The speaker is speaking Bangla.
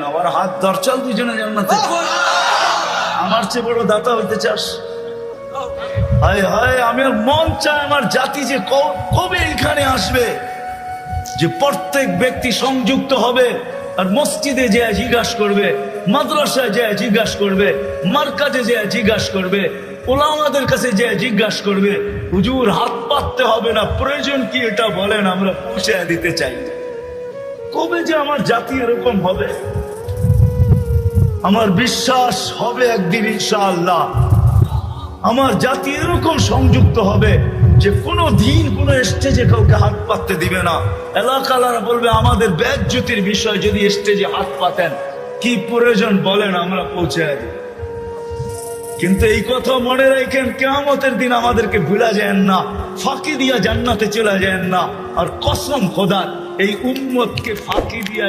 আমার হাত ধর, চল দুজনে জান্নাতে। আমার চেয়ে বড় দাতা হইতে চাস? হায় হায়, আমার মন চায় আমার জাতি যে কবে এখানে আসবে, যে প্রত্যেক ব্যক্তি সংযুক্ত হবে আর মসজিদে যে জিজ্ঞাসা করবে, মাদ্রাসায় যে জিজ্ঞাসা করবে, মার্কাজে যে জিজ্ঞাসা করবে, ওলামাদের কাছে যে জিজ্ঞাসা করবে, হুজুর হাত পাততে হবে না, প্রয়োজন কি এটা বলেন, আমরা পৌঁছে দিতে চাই। কবে যে আমার জাতি এরকম হবে? আমার বিশ্বাস হবে একদিন ইনশাআল্লাহ আমার জাতি এরকম সংযুক্ত হবে যে কোনো দিন কোনো স্টেজে কাউকে হাত পাততে দিবে না। এলাকালারা বলবে আমাদের বেজ্জতির বিষয় যদি স্টেজে হাত পাতেন, কি প্রয়োজন বলেন, আমরা পৌঁছে দিব। কিন্তু এই কথা মনে রাখেন, কিয়ামতের দিন আমাদেরকে ভুলা যায় না, ফাঁকি দিয়া জান্নাতে চলে যায় না। আর কসম খোদার, এই উম্মতকে ফাঁকি দিয়া